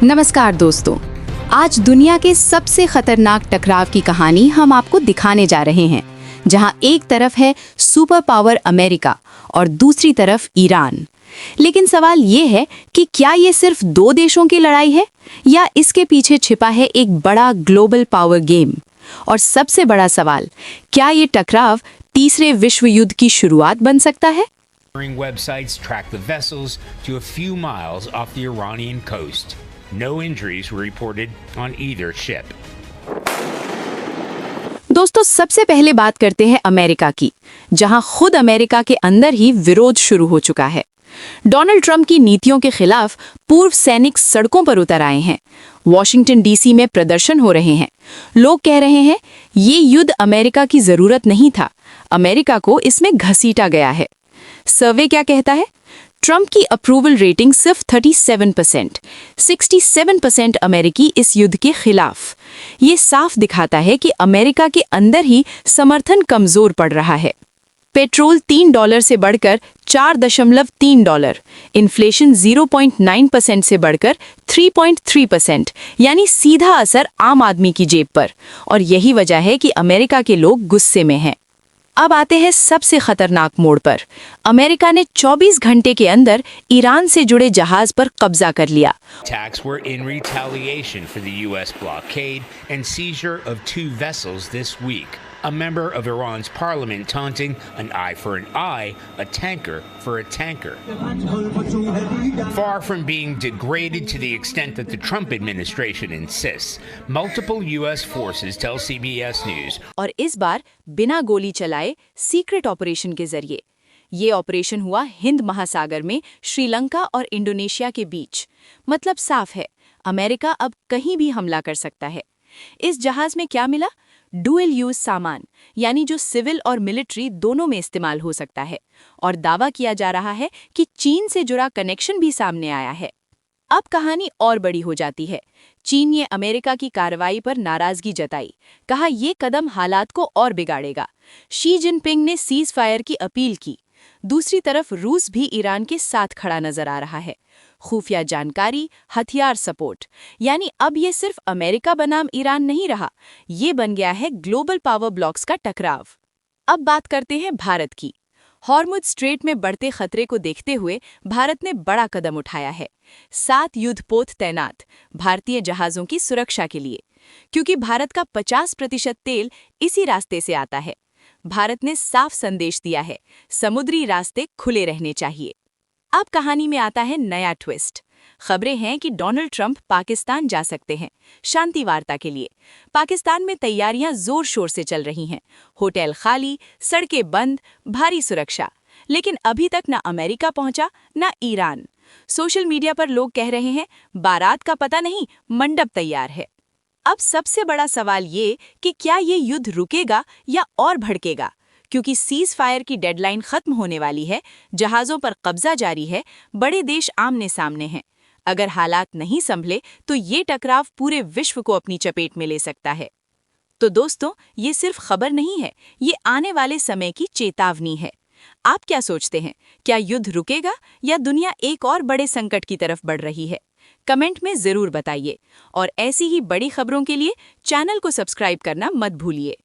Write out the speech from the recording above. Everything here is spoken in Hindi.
नमस्कार दोस्तों, आज दुनिया के सबसे खतरनाक टकराव की कहानी हम आपको दिखाने जा रहे हैं, जहां एक तरफ है सुपर पावर अमेरिका और दूसरी तरफ ईरान। लेकिन सवाल ये है कि क्या ये सिर्फ दो देशों की लड़ाई है या इसके पीछे छिपा है एक बड़ा ग्लोबल पावर गेम? और सबसे बड़ा सवाल, क्या ये टकराव तीसरे विश्व युद्ध की शुरुआत बन सकता है? Websites track the vessels to a few miles off the Iranian coast. No injuries were reported on either ship. दोस्तों, सबसे पहले बात करते हैं अमेरिका की, जहां खुद अमेरिका के अंदर ही विरोध शुरू हो चुका है। डोनाल्ड ट्रंप की नीतियों के खिलाफ पूर्व सैनिक सड़कों पर उतर आए हैं। वॉशिंगटन डीसी में प्रदर्शन हो रहे हैं। लोग कह रहे हैं ये युद्ध अमेरिका की जरूरत नहीं था, अमेरिका को इसमें घसीटा गया है। सर्वे क्या कहता है? ट्रंप की अप्रूवल रेटिंग सिर्फ 37%, 67% अमेरिकी इस युद्ध के खिलाफ। ये साफ दिखाता है कि अमेरिका के अंदर ही समर्थन कमजोर पड़ रहा है। पेट्रोल $3 से बढ़कर $4.3, इन्फ्लेशन 0.9% से बढ़कर 3.3%, यानी सीधा असर आम आदमी की जेब पर। और यही वजह है कि अमेरिका के लोग गुस्से में हैं। अब आते हैं सबसे खतरनाक मोड़ पर। अमेरिका ने 24 घंटे के अंदर ईरान से जुड़े जहाज पर कब्जा कर लिया। Attacks were in retaliation for the U.S. blockade and seizure of 2 vessels this week. A member of Iran's parliament taunting an eye for an eye, a tanker for a tanker. Far from being degraded to the extent that the Trump administration insists, multiple U.S. forces tell CBS News. और इस बार बिना गोली चलाए सीक्रेट ऑपरेशन के जरिए। ये ऑपरेशन हुआ हिंद महासागर में श्रीलंका और इंडोनेशिया के बीच। मतलब साफ है, अमेरिका अब कहीं भी हमला कर सकता है। इस जहाज में क्या मिला? डुअल यूज सामान, यानी जो सिविल और मिलिट्री दोनों में इस्तेमाल हो सकता है। और दावा किया जा रहा है कि चीन से जुड़ा कनेक्शन भी सामने आया है। अब कहानी और बड़ी हो जाती है। चीन ने अमेरिका की कार्रवाई पर नाराजगी जताई, कहा ये कदम हालात को और बिगाड़ेगा। शी जिनपिंग ने सीज फायर की अपील की। दूसरी तरफ रूस भी ईरान के साथ खड़ा नजर आ रहा है। खुफिया जानकारी, हथियार सपोर्ट, यानी अब ये सिर्फ अमेरिका बनाम ईरान नहीं रहा, ये बन गया है ग्लोबल पावर ब्लॉक्स का टकराव। अब बात करते हैं भारत की। हॉर्मुज स्ट्रेट में बढ़ते खतरे को देखते हुए भारत ने बड़ा कदम उठाया है। 7 युद्धपोत तैनात, भारतीय जहाजों की सुरक्षा के लिए, क्योंकि भारत का 50% तेल इसी रास्ते से आता है। भारत ने साफ संदेश दिया है, समुद्री रास्ते खुले रहने चाहिए। अब कहानी में आता है नया ट्विस्ट। खबरें हैं कि डोनाल्ड ट्रंप पाकिस्तान जा सकते हैं शांति वार्ता के लिए। पाकिस्तान में तैयारियां जोर शोर से चल रही हैं। होटल खाली, सड़कें बंद, भारी सुरक्षा। लेकिन अभी तक ना अमेरिका पहुंचा, ना ईरान। सोशल मीडिया पर लोग कह रहे हैं बारात का पता नहीं, मंडप तैयार है। अब सबसे बड़ा सवाल ये कि क्या ये युद्ध रुकेगा या और भड़केगा? क्योंकि सीज फायर की डेडलाइन खत्म होने वाली है, जहाजों पर कब्जा जारी है, बड़े देश आमने सामने हैं। अगर हालात नहीं संभले तो ये टकराव पूरे विश्व को अपनी चपेट में ले सकता है। तो दोस्तों, ये सिर्फ खबर नहीं है, ये आने वाले समय की चेतावनी है। आप क्या सोचते हैं? क्या युद्ध रुकेगा या दुनिया एक और बड़े संकट की तरफ बढ़ रही है? कमेंट में जरूर बताइए। और ऐसी ही बड़ी खबरों के लिए चैनल को सब्सक्राइब करना मत भूलिए।